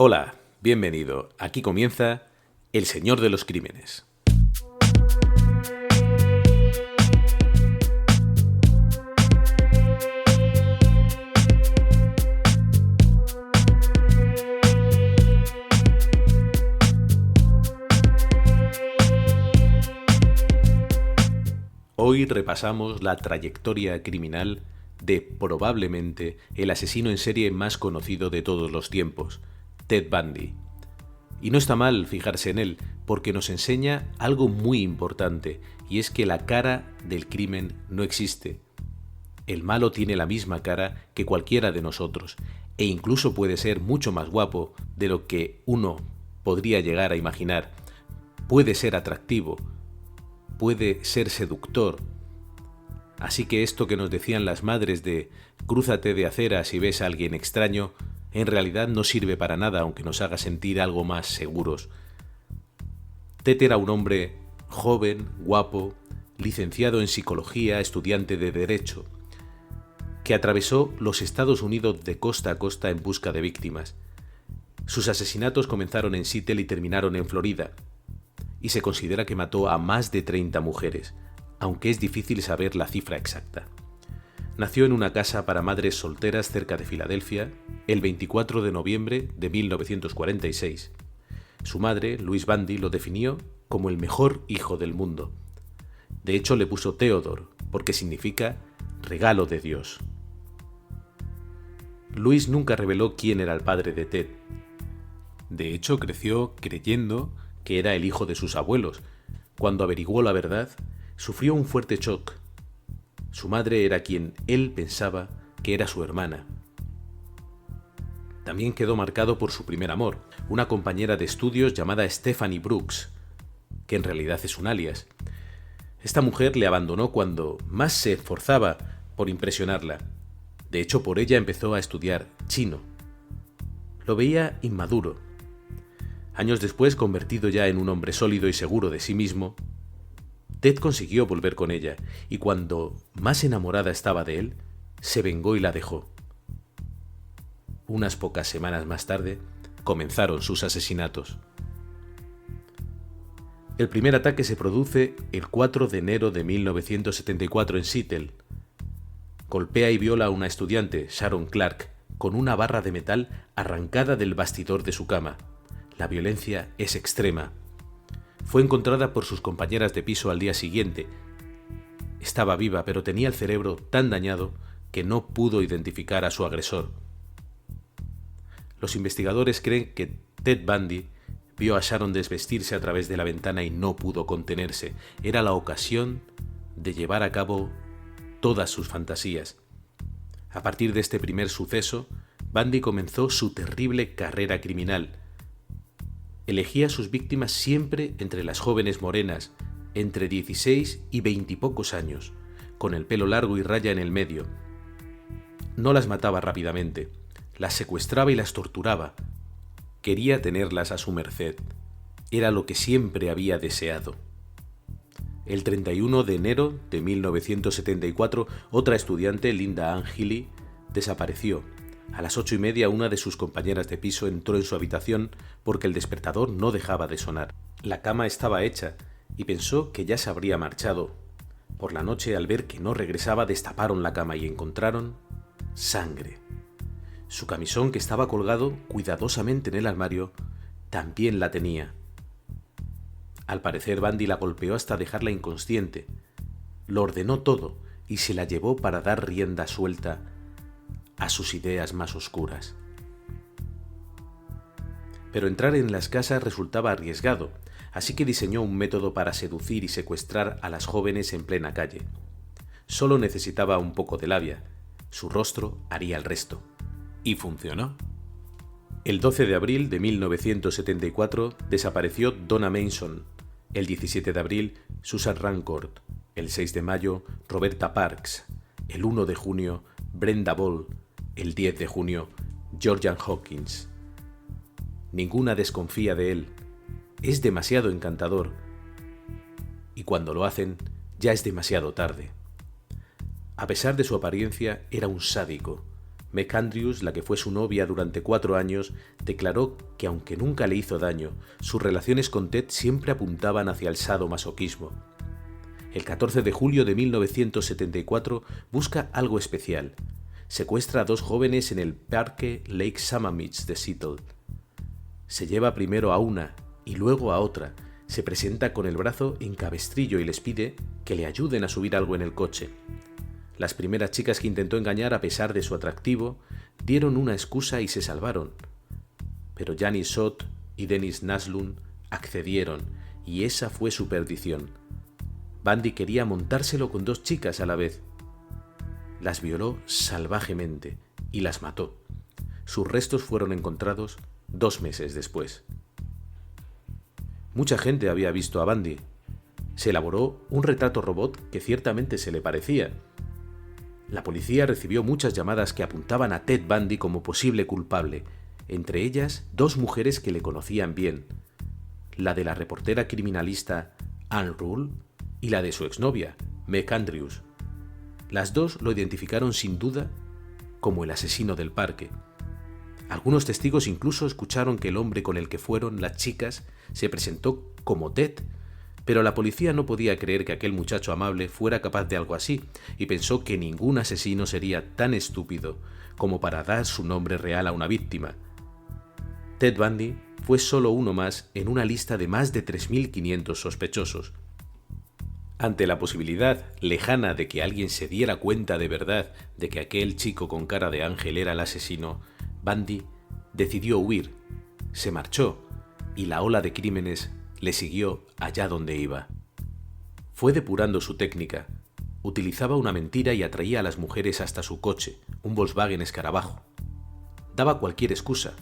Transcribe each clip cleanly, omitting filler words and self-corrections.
Hola, bienvenido. Aquí comienza El Señor de los Crímenes. Hoy repasamos la trayectoria criminal de probablemente el asesino en serie más conocido de todos los tiempos, Ted Bundy. Y no está mal fijarse en él, porque nos enseña algo muy importante, y es que la cara del crimen no existe. El malo tiene la misma cara que cualquiera de nosotros, e incluso puede ser mucho más guapo de lo que uno podría llegar a imaginar. Puede ser atractivo, puede ser seductor. Así que esto que nos decían las madres de crúzate de acera si ves a alguien extraño, en realidad no sirve para nada, aunque nos haga sentir algo más seguros. Ted era un hombre joven, guapo, licenciado en psicología, estudiante de Derecho, que atravesó los Estados Unidos de costa a costa en busca de víctimas. Sus asesinatos comenzaron en Seattle y terminaron en Florida, y se considera que mató a más de 30 mujeres, aunque es difícil saber la cifra exacta. Nació en una casa para madres solteras cerca de Filadelfia el 24 de noviembre de 1946. Su madre, Louise Bundy, lo definió como el mejor hijo del mundo. De hecho, le puso Theodore, porque significa regalo de Dios. Louise nunca reveló quién era el padre de Ted. De hecho, creció creyendo que era el hijo de sus abuelos. Cuando averiguó la verdad, sufrió un fuerte shock. Su madre era quien él pensaba que era su hermana. También quedó marcado por su primer amor, una compañera de estudios llamada Stephanie Brooks, que en realidad es un alias. Esta mujer le abandonó cuando más se esforzaba por impresionarla. De hecho, por ella empezó a estudiar chino. Lo veía inmaduro. Años después, convertido ya en un hombre sólido y seguro de sí mismo, Ted consiguió volver con ella, y cuando más enamorada estaba de él, se vengó y la dejó. Unas pocas semanas más tarde, comenzaron sus asesinatos. El primer ataque se produce el 4 de enero de 1974 en Seattle. Golpea y viola a una estudiante, Sharon Clark, con una barra de metal arrancada del bastidor de su cama. La violencia es extrema. Fue encontrada por sus compañeras de piso al día siguiente. Estaba viva, pero tenía el cerebro tan dañado que no pudo identificar a su agresor. Los investigadores creen que Ted Bundy vio a Sharon desvestirse a través de la ventana y no pudo contenerse. Era la ocasión de llevar a cabo todas sus fantasías. A partir de este primer suceso, Bundy comenzó su terrible carrera criminal. Elegía a sus víctimas siempre entre las jóvenes morenas, entre 16 y 20 y pocos años, con el pelo largo y raya en el medio. No las mataba rápidamente, las secuestraba y las torturaba. Quería tenerlas a su merced. Era lo que siempre había deseado. El 31 de enero de 1974, otra estudiante, Linda Ann Healy, desapareció. A las 8:30, una de sus compañeras de piso entró en su habitación porque el despertador no dejaba de sonar. La cama estaba hecha y pensó que ya se habría marchado. Por la noche, al ver que no regresaba, destaparon la cama y encontraron sangre. Su camisón, que estaba colgado cuidadosamente en el armario, también la tenía. Al parecer, Bundy la golpeó hasta dejarla inconsciente. Lo ordenó todo y se la llevó para dar rienda suelta a sus ideas más oscuras. Pero entrar en las casas resultaba arriesgado, así que diseñó un método para seducir y secuestrar a las jóvenes en plena calle. Solo necesitaba un poco de labia. Su rostro haría el resto. Y funcionó. El 12 de abril de 1974 desapareció Donna Mason. El 17 de abril, Susan Rancourt. El 6 de mayo, Roberta Parks. El 1 de junio, Brenda Ball. El 10 de junio, Georgian Hawkins. Ninguna desconfía de él. Es demasiado encantador. Y cuando lo hacen, ya es demasiado tarde. A pesar de su apariencia, era un sádico. Meg Andrews, la que fue su novia durante 4 años, declaró que aunque nunca le hizo daño, sus relaciones con Ted siempre apuntaban hacia el sadomasoquismo. El 14 de julio de 1974 busca algo especial. Secuestra a 2 jóvenes en el parque Lake Sammamish de Seattle. Se lleva primero a una y luego a otra. Se presenta con el brazo en cabestrillo y les pide que le ayuden a subir algo en el coche. Las primeras chicas que intentó engañar a pesar de su atractivo dieron una excusa y se salvaron. Pero Janice Sott y Dennis Naslund accedieron y esa fue su perdición. Bundy quería montárselo con 2 chicas a la vez. Las violó salvajemente y las mató. Sus restos fueron encontrados 2 meses después. Mucha gente había visto a Bundy. Se elaboró un retrato robot que ciertamente se le parecía. La policía recibió muchas llamadas que apuntaban a Ted Bundy como posible culpable, entre ellas 2 mujeres que le conocían bien, la de la reportera criminalista Ann Rule y la de su exnovia, Meg Andrews. Las 2 lo identificaron sin duda como el asesino del parque. Algunos testigos incluso escucharon que el hombre con el que fueron las chicas se presentó como Ted, pero la policía no podía creer que aquel muchacho amable fuera capaz de algo así y pensó que ningún asesino sería tan estúpido como para dar su nombre real a una víctima. Ted Bundy fue solo uno más en una lista de más de 3.500 sospechosos. Ante la posibilidad lejana de que alguien se diera cuenta de verdad de que aquel chico con cara de ángel era el asesino, Bundy decidió huir, se marchó y la ola de crímenes le siguió allá donde iba. Fue depurando su técnica. Utilizaba una mentira y atraía a las mujeres hasta su coche, un Volkswagen Escarabajo. Daba cualquier excusa,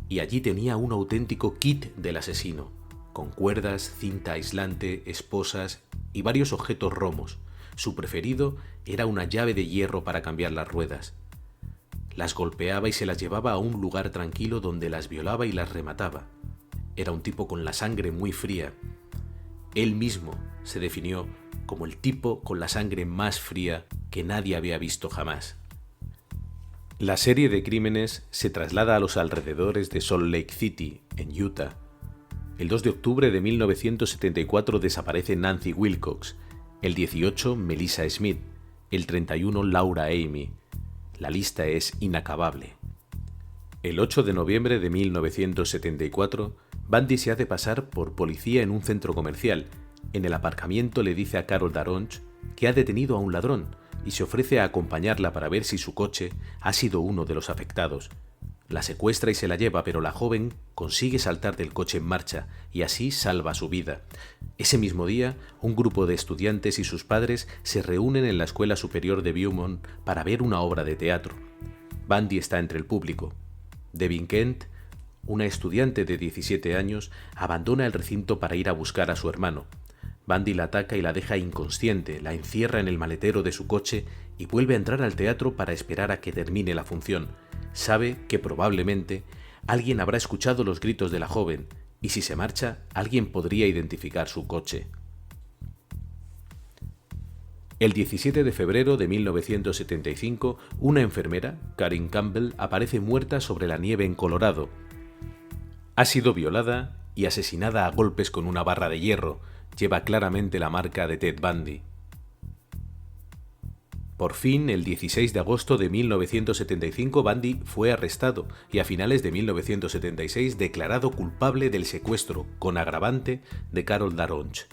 y allí tenía un auténtico kit del asesino, con cuerdas, cinta aislante, esposas y varios objetos romos. Su preferido era una llave de hierro para cambiar las ruedas. Las golpeaba y se las llevaba a un lugar tranquilo donde las violaba y las remataba. Era un tipo con la sangre muy fría. Él mismo se definió como el tipo con la sangre más fría que nadie había visto jamás. La serie de crímenes se traslada a los alrededores de Salt Lake City, en Utah. El 2 de octubre de 1974 desaparece Nancy Wilcox, el 18 Melissa Smith, el 31 Laura Amy. La lista es inacabable. El 8 de noviembre de 1974, Bundy se hace pasar por policía en un centro comercial. En el aparcamiento le dice a Carol Daronch que ha detenido a un ladrón y se ofrece a acompañarla para ver si su coche ha sido uno de los afectados. La secuestra y se la lleva, pero la joven consigue saltar del coche en marcha y así salva su vida. Ese mismo día, un grupo de estudiantes y sus padres se reúnen en la Escuela Superior de Beaumont para ver una obra de teatro. Bundy está entre el público. Devin Kent, una estudiante de 17 años, abandona el recinto para ir a buscar a su hermano. Bundy la ataca y la deja inconsciente, la encierra en el maletero de su coche y vuelve a entrar al teatro para esperar a que termine la función. Sabe que probablemente alguien habrá escuchado los gritos de la joven y si se marcha, alguien podría identificar su coche. El 17 de febrero de 1975, una enfermera, Karen Campbell, aparece muerta sobre la nieve en Colorado. Ha sido violada y asesinada a golpes con una barra de hierro. Lleva claramente la marca de Ted Bundy. Por fin, el 16 de agosto de 1975, Bundy fue arrestado y a finales de 1976 declarado culpable del secuestro, con agravante, de Carol Daronch.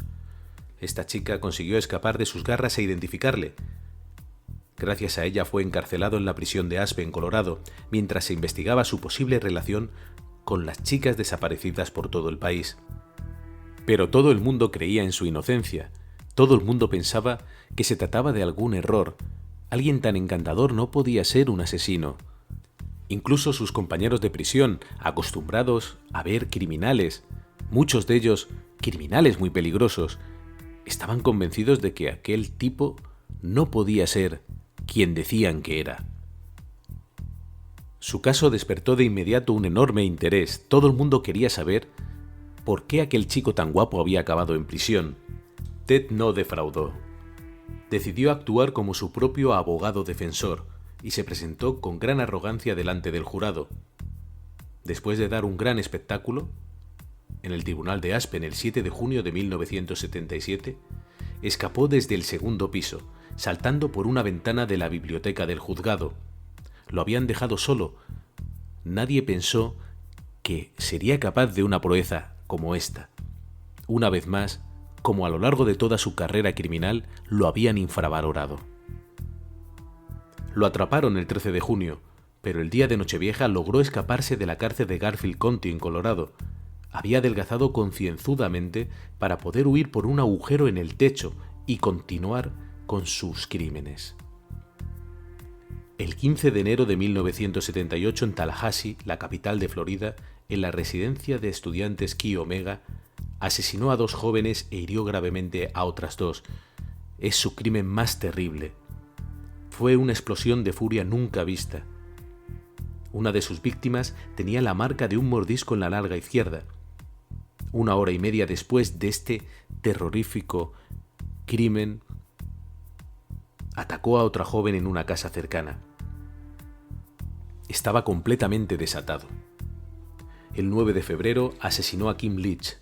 Esta chica consiguió escapar de sus garras e identificarle. Gracias a ella fue encarcelado en la prisión de Aspen, Colorado, mientras se investigaba su posible relación con las chicas desaparecidas por todo el país. Pero todo el mundo creía en su inocencia. Todo el mundo pensaba que se trataba de algún error. Alguien tan encantador no podía ser un asesino. Incluso sus compañeros de prisión, acostumbrados a ver criminales, muchos de ellos criminales muy peligrosos, estaban convencidos de que aquel tipo no podía ser quien decían que era. Su caso despertó de inmediato un enorme interés. Todo el mundo quería saber por qué aquel chico tan guapo había acabado en prisión. Ted no defraudó. Decidió actuar como su propio abogado defensor. y se presentó con gran arrogancia delante del jurado. Después de dar un gran espectáculo, en el tribunal de Aspen el 7 de junio de 1977, escapó desde el segundo piso, saltando por una ventana de la biblioteca del juzgado. Lo habían dejado solo. Nadie pensó que sería capaz de una proeza como esta. Una vez más, como a lo largo de toda su carrera criminal, lo habían infravalorado. Lo atraparon el 13 de junio, pero el día de Nochevieja logró escaparse de la cárcel de Garfield County en Colorado. Había adelgazado concienzudamente para poder huir por un agujero en el techo y continuar con sus crímenes. El 15 de enero de 1978 en Tallahassee, la capital de Florida, en la residencia de estudiantes Chi Omega, asesinó a 2 jóvenes e hirió gravemente a otras 2. Es su crimen más terrible. Fue una explosión de furia nunca vista. Una de sus víctimas tenía la marca de un mordisco en la nalga izquierda. 1 hora y media después de este terrorífico crimen, atacó a otra joven en una casa cercana. Estaba completamente desatado. El 9 de febrero asesinó a Kim Leach,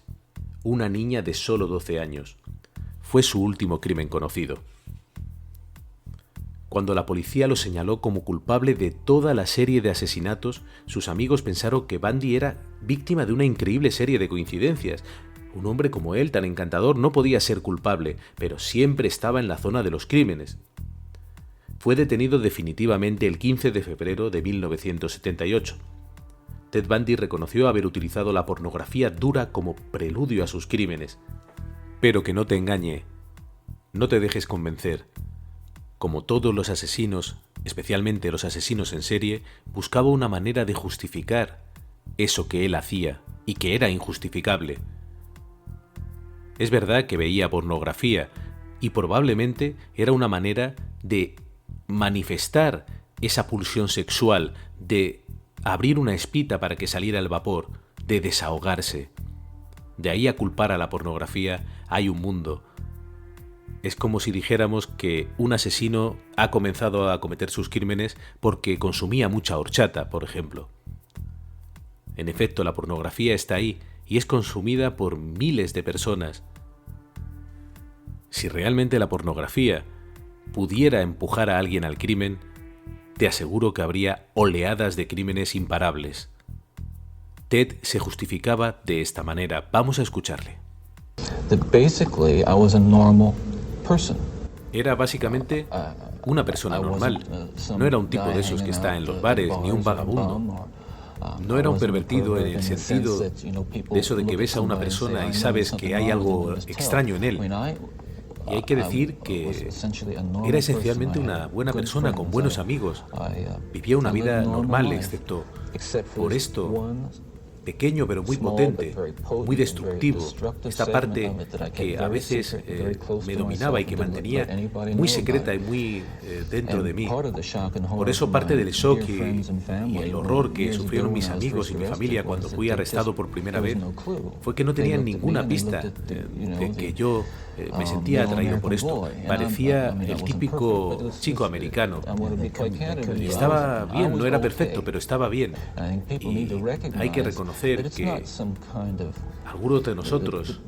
una niña de solo 12 años. Fue su último crimen conocido. Cuando la policía lo señaló como culpable de toda la serie de asesinatos, sus amigos pensaron que Bundy era víctima de una increíble serie de coincidencias. Un hombre como él, tan encantador, no podía ser culpable, pero siempre estaba en la zona de los crímenes. Fue detenido definitivamente el 15 de febrero de 1978. Ted Bundy reconoció haber utilizado la pornografía dura como preludio a sus crímenes. Pero que no te engañe, no te dejes convencer. Como todos los asesinos, especialmente los asesinos en serie, buscaba una manera de justificar eso que él hacía y que era injustificable. Es verdad que veía pornografía y probablemente era una manera de manifestar esa pulsión sexual, de abrir una espita para que saliera el vapor, de desahogarse. De ahí a culpar a la pornografía hay un mundo. Es como si dijéramos que un asesino ha comenzado a cometer sus crímenes porque consumía mucha horchata, por ejemplo. En efecto, la pornografía está ahí y es consumida por miles de personas. Si realmente la pornografía pudiera empujar a alguien al crimen, te aseguro que habría oleadas de crímenes imparables. Ted se justificaba de esta manera. Vamos a escucharle. Era básicamente una persona normal. No era un tipo de esos que está en los bares, ni un vagabundo. No era un pervertido en el sentido de eso de que ves a una persona y sabes que hay algo extraño en él. Y hay que decir que era esencialmente una buena persona con buenos amigos. Vivía una vida normal, excepto por esto pequeño pero muy potente, muy destructivo, esta parte que a veces me dominaba y que mantenía muy secreta y muy dentro de mí. Por eso parte del shock y el horror que sufrieron mis amigos y mi familia cuando fui arrestado por primera vez fue que no tenían ninguna pista de que yo me sentía atraído por esto. Parecía el típico chico americano. Y estaba bien, no era perfecto, pero estaba bien. Y hay que reconocer que algunos de nosotros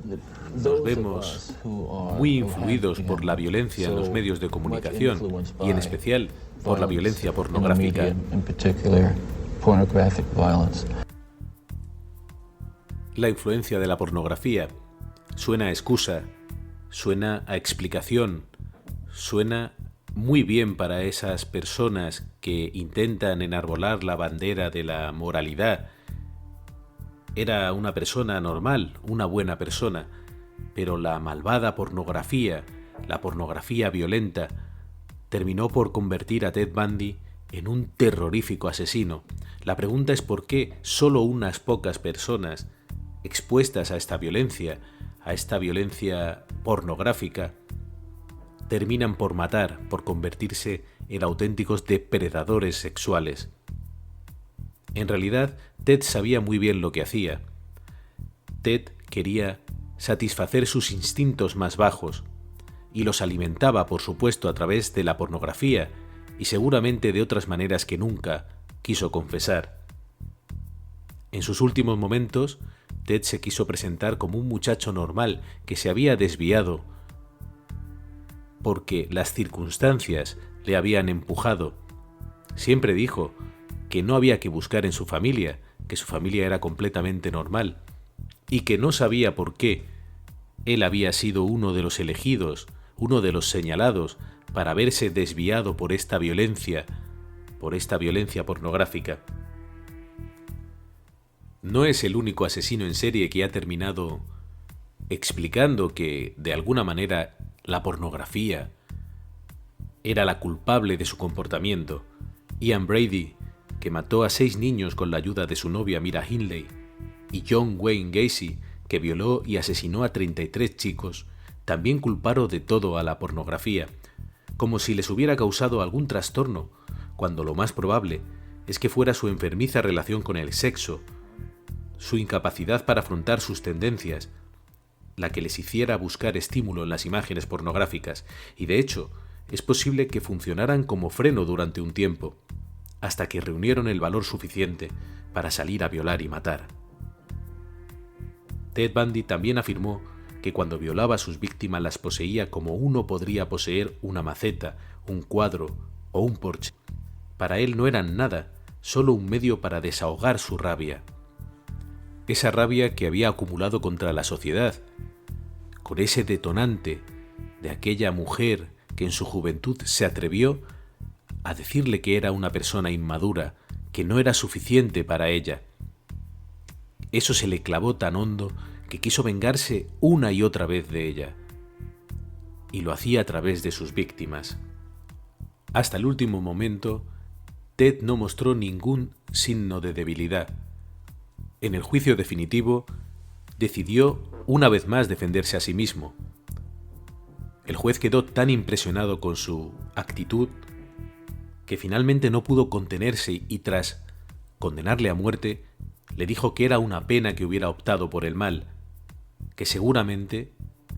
nos vemos muy influidos por la violencia en los medios de comunicación y en especial por la violencia pornográfica. La influencia de la pornografía suena a excusa, suena a explicación, suena muy bien para esas personas que intentan enarbolar la bandera de la moralidad. Era una persona normal, una buena persona, pero la malvada pornografía, la pornografía violenta, terminó por convertir a Ted Bundy en un terrorífico asesino. La pregunta es por qué solo unas pocas personas expuestas a esta violencia pornográfica, terminan por matar, por convertirse en auténticos depredadores sexuales. En realidad, Ted sabía muy bien lo que hacía. Ted quería satisfacer sus instintos más bajos y los alimentaba, por supuesto, a través de la pornografía y seguramente de otras maneras que nunca quiso confesar. En sus últimos momentos, Ted se quiso presentar como un muchacho normal que se había desviado porque las circunstancias le habían empujado. Siempre dijo que no había que buscar en su familia, que su familia era completamente normal y que no sabía por qué él había sido uno de los elegidos, uno de los señalados para haberse desviado por esta violencia pornográfica. No es el único asesino en serie que ha terminado explicando que, de alguna manera, la pornografía era la culpable de su comportamiento. Ian Brady, que mató a 6 niños con la ayuda de su novia Mira Hindley, y John Wayne Gacy, que violó y asesinó a 33 chicos, también culparon de todo a la pornografía, como si les hubiera causado algún trastorno, cuando lo más probable es que fuera su enfermiza relación con el sexo, su incapacidad para afrontar sus tendencias, la que les hiciera buscar estímulo en las imágenes pornográficas, y de hecho, es posible que funcionaran como freno durante un tiempo, hasta que reunieron el valor suficiente para salir a violar y matar. Ted Bundy también afirmó que cuando violaba a sus víctimas las poseía como uno podría poseer una maceta, un cuadro o un Porsche. Para él no eran nada, solo un medio para desahogar su rabia. Esa rabia que había acumulado contra la sociedad, con ese detonante de aquella mujer que en su juventud se atrevió a decirle que era una persona inmadura, que no era suficiente para ella. Eso se le clavó tan hondo que quiso vengarse una y otra vez de ella, y lo hacía a través de sus víctimas. Hasta el último momento, Ted no mostró ningún signo de debilidad. En el juicio definitivo, decidió una vez más defenderse a sí mismo. El juez quedó tan impresionado con su actitud que finalmente no pudo contenerse y tras condenarle a muerte, le dijo que era una pena que hubiera optado por el mal, que seguramente,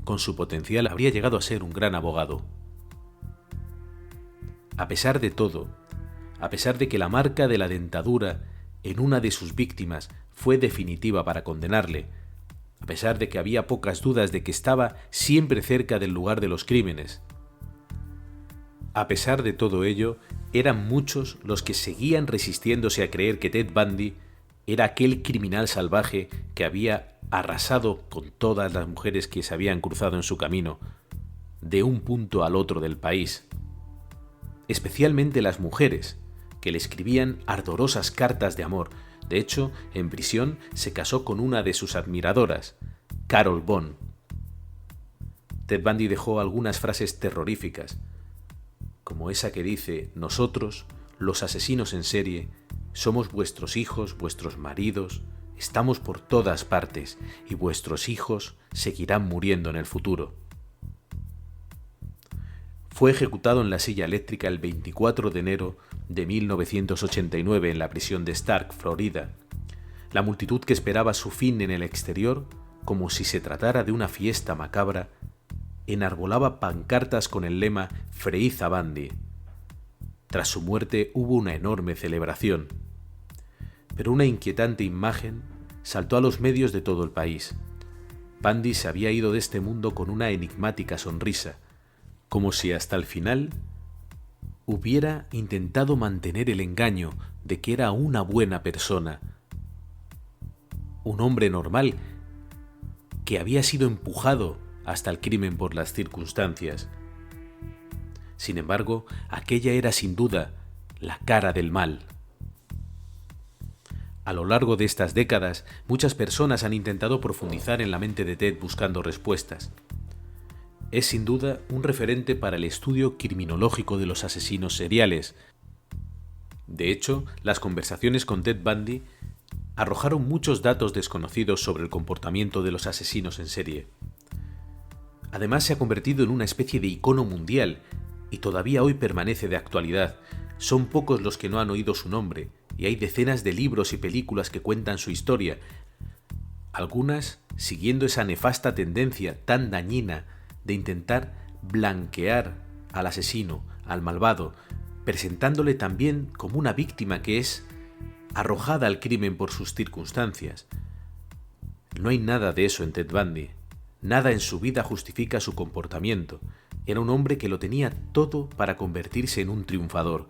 con su potencial, habría llegado a ser un gran abogado. A pesar de todo, a pesar de que la marca de la dentadura en una de sus víctimas fue definitiva para condenarle, a pesar de que había pocas dudas de que estaba siempre cerca del lugar de los crímenes, a pesar de todo ello, eran muchos los que seguían resistiéndose a creer que Ted Bundy era aquel criminal salvaje que había arrasado con todas las mujeres que se habían cruzado en su camino, de un punto al otro del país. Especialmente las mujeres, que le escribían ardorosas cartas de amor. De hecho, en prisión se casó con una de sus admiradoras, Carol Bond. Ted Bundy dejó algunas frases terroríficas, como esa que dice: nosotros, los asesinos en serie, somos vuestros hijos, vuestros maridos, estamos por todas partes y vuestros hijos seguirán muriendo en el futuro. Fue ejecutado en la silla eléctrica el 24 de enero de 1989 en la prisión de Stark, Florida. La multitud que esperaba su fin en el exterior, como si se tratara de una fiesta macabra, enarbolaba pancartas con el lema «Freíz a Bundy». Tras su muerte hubo una enorme celebración. Pero una inquietante imagen saltó a los medios de todo el país. Bundy se había ido de este mundo con una enigmática sonrisa, como si hasta el final hubiera intentado mantener el engaño de que era una buena persona, un hombre normal que había sido empujado hasta el crimen por las circunstancias. Sin embargo, aquella era sin duda la cara del mal. A lo largo de estas décadas, muchas personas han intentado profundizar en la mente de Ted buscando respuestas. Es sin duda un referente para el estudio criminológico de los asesinos seriales. De hecho, las conversaciones con Ted Bundy arrojaron muchos datos desconocidos sobre el comportamiento de los asesinos en serie. Además, se ha convertido en una especie de icono mundial y todavía hoy permanece de actualidad. Son pocos los que no han oído su nombre y hay decenas de libros y películas que cuentan su historia, algunas siguiendo esa nefasta tendencia tan dañina de intentar blanquear al asesino, al malvado, presentándole también como una víctima que es arrojada al crimen por sus circunstancias. No hay nada de eso en Ted Bundy. Nada en su vida justifica su comportamiento. Era un hombre que lo tenía todo para convertirse en un triunfador,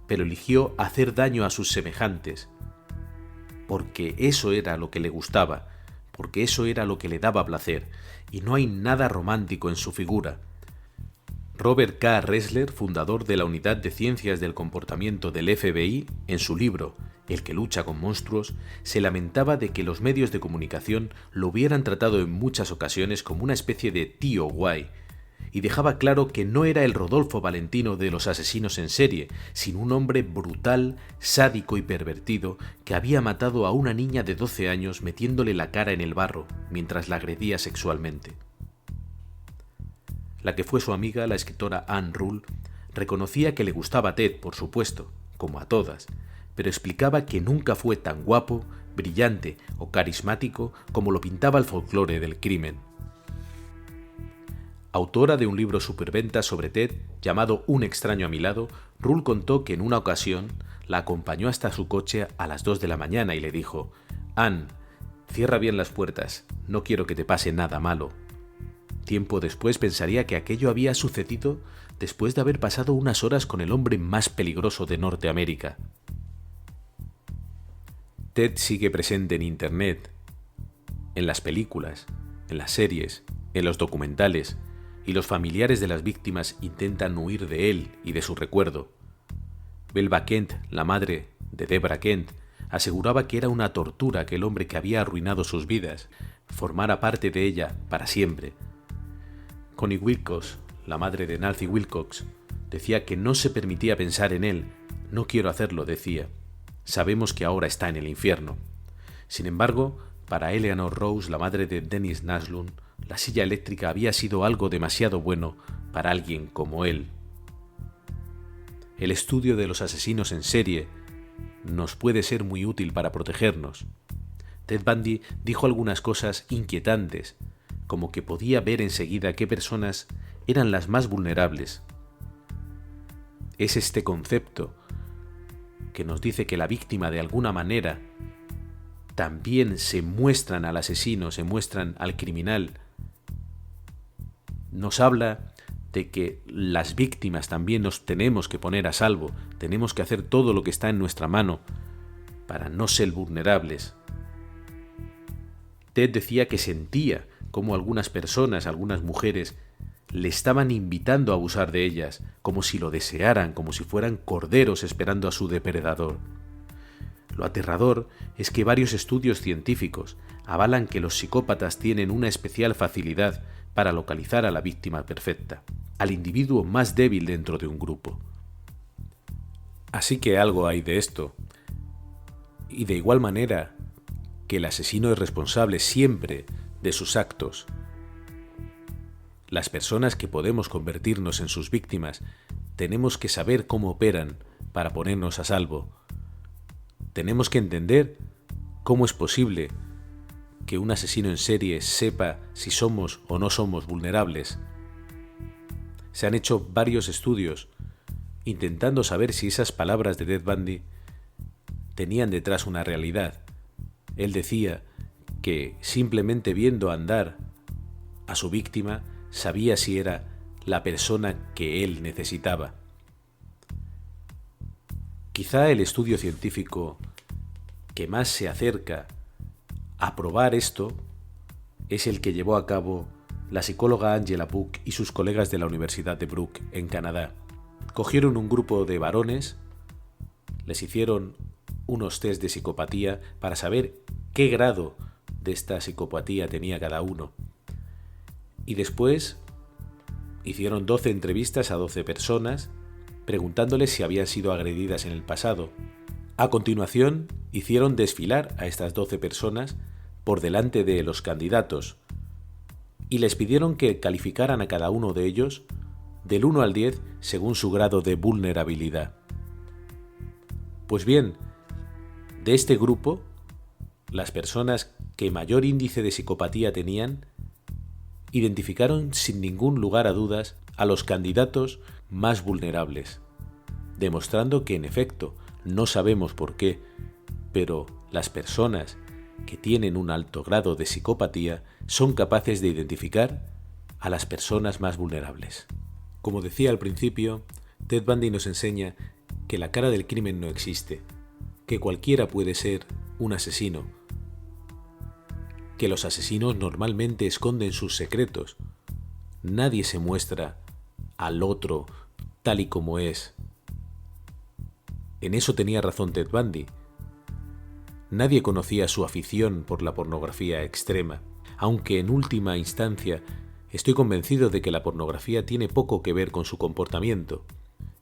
pero eligió hacer daño a sus semejantes, porque eso era lo que le gustaba, porque eso era lo que le daba placer, y no hay nada romántico en su figura. Robert K. Ressler, fundador de la Unidad de Ciencias del Comportamiento del FBI, en su libro El que lucha con monstruos, se lamentaba de que los medios de comunicación lo hubieran tratado en muchas ocasiones como una especie de tío guay, y dejaba claro que no era el Rodolfo Valentino de los asesinos en serie, sino un hombre brutal, sádico y pervertido que había matado a una niña de 12 años metiéndole la cara en el barro mientras la agredía sexualmente. La que fue su amiga, la escritora Anne Rule, reconocía que le gustaba a Ted, por supuesto, como a todas, pero explicaba que nunca fue tan guapo, brillante o carismático como lo pintaba el folclore del crimen. Autora de un libro superventa sobre Ted llamado Un extraño a mi lado, Rule contó que en una ocasión la acompañó hasta su coche a las 2 de la mañana y le dijo: «Anne, cierra bien las puertas, no quiero que te pase nada malo». Tiempo después pensaría que aquello había sucedido después de haber pasado unas horas con el hombre más peligroso de Norteamérica. Ted sigue presente en Internet, en las películas, en las series, en los documentales, y los familiares de las víctimas intentan huir de él y de su recuerdo. Belva Kent, la madre de Deborah Kent, aseguraba que era una tortura que el hombre que había arruinado sus vidas formara parte de ella para siempre. Connie Wilcox, la madre de Nancy Wilcox, decía que no se permitía pensar en él. «No quiero hacerlo», decía. «Sabemos que ahora está en el infierno». Sin embargo, para Eleanor Rose, la madre de Dennis Naslund, la silla eléctrica había sido algo demasiado bueno para alguien como él. El estudio de los asesinos en serie nos puede ser muy útil para protegernos. Ted Bundy dijo algunas cosas inquietantes, como que podía ver enseguida qué personas eran las más vulnerables. Es este concepto que nos dice que la víctima de alguna manera también se muestran al asesino, se muestran al criminal. Nos habla de que las víctimas también nos tenemos que poner a salvo, tenemos que hacer todo lo que está en nuestra mano para no ser vulnerables. Ted decía que sentía como algunas personas, algunas mujeres, le estaban invitando a abusar de ellas, como si lo desearan, como si fueran corderos esperando a su depredador. Lo aterrador es que varios estudios científicos avalan que los psicópatas tienen una especial facilidad para localizar a la víctima perfecta, al individuo más débil dentro de un grupo. Así que algo hay de esto. Y de igual manera que el asesino es responsable siempre de sus actos, las personas que podemos convertirnos en sus víctimas tenemos que saber cómo operan para ponernos a salvo. Tenemos que entender cómo es posible que un asesino en serie sepa si somos o no somos vulnerables. Se han hecho varios estudios intentando saber si esas palabras de Ted Bundy tenían detrás una realidad. Él decía que simplemente viendo andar a su víctima sabía si era la persona que él necesitaba. Quizá el estudio científico que más se acerca a probar esto es el que llevó a cabo la psicóloga Angela Book y sus colegas de la Universidad de Brook, en Canadá. Cogieron un grupo de varones, les hicieron unos test de psicopatía para saber qué grado de esta psicopatía tenía cada uno. Y después hicieron 12 entrevistas a 12 personas, preguntándoles si habían sido agredidas en el pasado. A continuación, hicieron desfilar a estas 12 personas por delante de los candidatos y les pidieron que calificaran a cada uno de ellos del 1 al 10 según su grado de vulnerabilidad. Pues bien, de este grupo, las personas que mayor índice de psicopatía tenían identificaron sin ningún lugar a dudas a los candidatos más vulnerables. demostrando que en efecto no sabemos por qué, pero las personas que tienen un alto grado de psicopatía son capaces de identificar a las personas más vulnerables. Como decía al principio, Ted Bundy nos enseña que la cara del crimen no existe, que cualquiera puede ser un asesino, que los asesinos normalmente esconden sus secretos. Nadie se muestra al otro tal y como es. En eso tenía razón Ted Bundy. Nadie conocía su afición por la pornografía extrema, aunque en última instancia estoy convencido de que la pornografía tiene poco que ver con su comportamiento,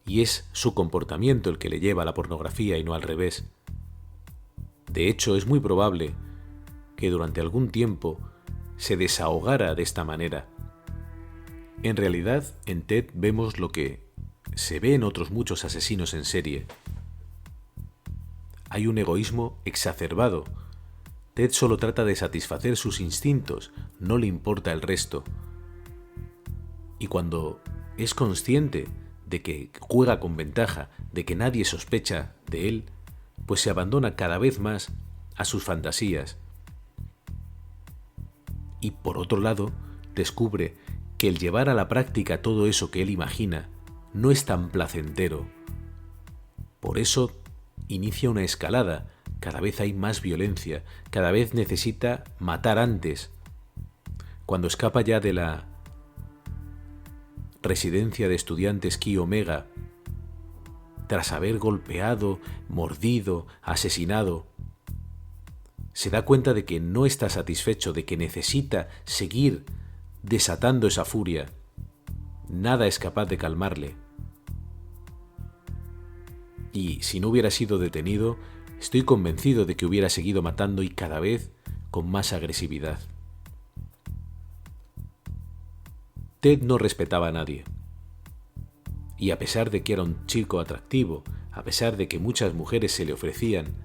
y es su comportamiento el que le lleva a la pornografía y no al revés. De hecho, es muy probable que durante algún tiempo se desahogara de esta manera. En realidad, en Ted vemos lo que se ve en otros muchos asesinos en serie. Hay un egoísmo exacerbado. Ted solo trata de satisfacer sus instintos, no le importa el resto. Y cuando es consciente de que juega con ventaja, de que nadie sospecha de él, pues se abandona cada vez más a sus fantasías. Y por otro lado, descubre que el llevar a la práctica todo eso que él imagina no es tan placentero. Por eso inicia una escalada, cada vez hay más violencia, cada vez necesita matar antes. Cuando escapa ya de la residencia de estudiantes Chi Omega, tras haber golpeado, mordido, asesinado, se da cuenta de que no está satisfecho, de que necesita seguir desatando esa furia. Nada es capaz de calmarle. Y si no hubiera sido detenido, estoy convencido de que hubiera seguido matando y cada vez con más agresividad. Ted no respetaba a nadie. Y a pesar de que era un chico atractivo, a pesar de que muchas mujeres se le ofrecían,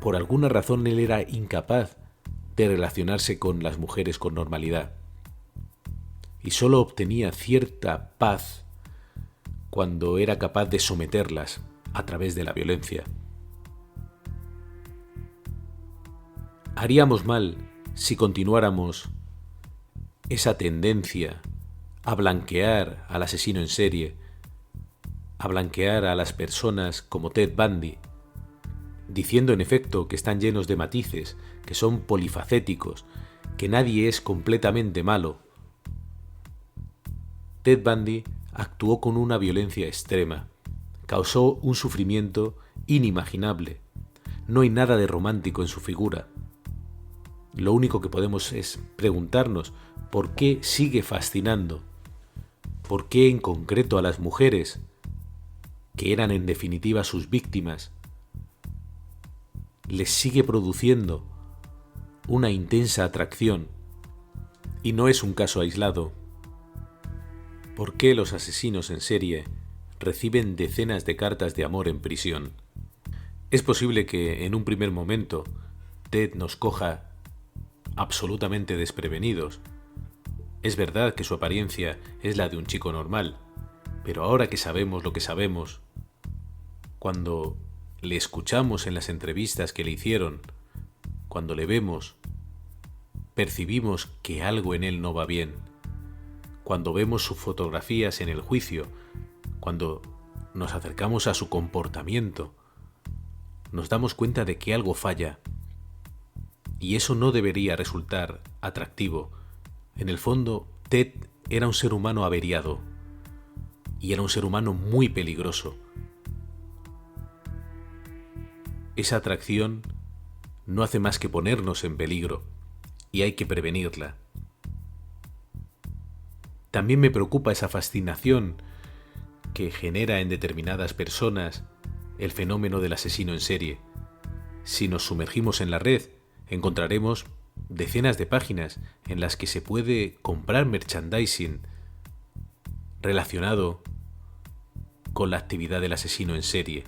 por alguna razón él era incapaz de relacionarse con las mujeres con normalidad. Y solo obtenía cierta paz cuando era capaz de someterlas a través de la violencia. Haríamos mal si continuáramos esa tendencia a blanquear al asesino en serie, a blanquear a las personas como Ted Bundy, diciendo en efecto que están llenos de matices, que son polifacéticos, que nadie es completamente malo. Ted Bundy actuó con una violencia extrema, causó un sufrimiento inimaginable. No hay nada de romántico en su figura. Lo único que podemos es preguntarnos por qué sigue fascinando, por qué en concreto a las mujeres, que eran en definitiva sus víctimas, les sigue produciendo una intensa atracción. Y no es un caso aislado. ¿Por qué los asesinos en serie reciben decenas de cartas de amor en prisión? Es posible que en un primer momento Ted nos coja absolutamente desprevenidos. Es verdad que su apariencia es la de un chico normal, pero ahora que sabemos lo que sabemos, cuando le escuchamos en las entrevistas que le hicieron, cuando le vemos, percibimos que algo en él no va bien. Cuando vemos sus fotografías en el juicio, cuando nos acercamos a su comportamiento, nos damos cuenta de que algo falla. Y eso no debería resultar atractivo. En el fondo, Ted era un ser humano averiado. Y era un ser humano muy peligroso. Esa atracción no hace más que ponernos en peligro. Y hay que prevenirla. También me preocupa esa fascinación que genera en determinadas personas el fenómeno del asesino en serie. Si nos sumergimos en la red, encontraremos decenas de páginas en las que se puede comprar merchandising relacionado con la actividad del asesino en serie.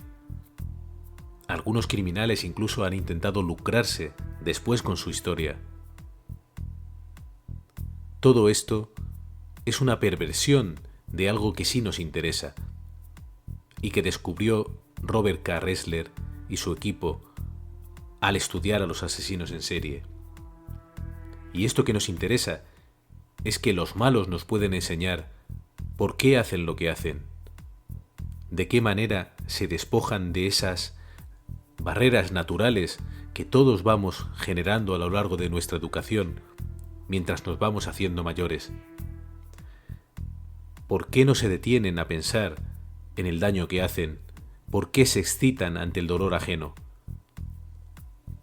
Algunos criminales incluso han intentado lucrarse después con su historia. Todo esto es una perversión de algo que sí nos interesa. y que descubrió Robert K. Ressler y su equipo al estudiar a los asesinos en serie. Y esto que nos interesa es que los malos nos pueden enseñar por qué hacen lo que hacen, de qué manera se despojan de esas barreras naturales que todos vamos generando a lo largo de nuestra educación mientras nos vamos haciendo mayores. ¿Por qué no se detienen a pensar en el daño que hacen? ¿Por qué se excitan ante el dolor ajeno?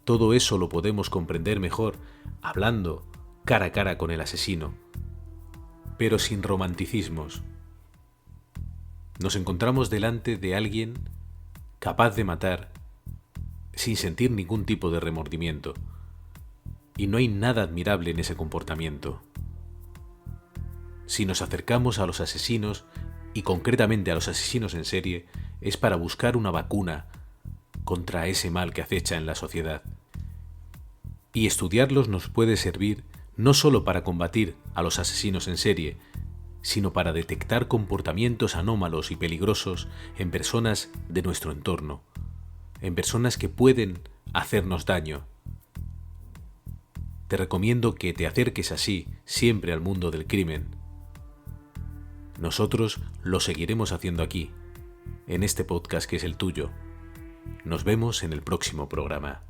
Todo eso lo podemos comprender mejor hablando cara a cara con el asesino, pero sin romanticismos. Nos encontramos delante de alguien capaz de matar sin sentir ningún tipo de remordimiento, y no hay nada admirable en ese comportamiento. Si nos acercamos a los asesinos, y concretamente a los asesinos en serie, es para buscar una vacuna contra ese mal que acecha en la sociedad. Y estudiarlos nos puede servir no solo para combatir a los asesinos en serie, sino para detectar comportamientos anómalos y peligrosos en personas de nuestro entorno, en personas que pueden hacernos daño. Te recomiendo que te acerques así siempre al mundo del crimen. Nosotros lo seguiremos haciendo aquí, en este podcast que es el tuyo. Nos vemos en el próximo programa.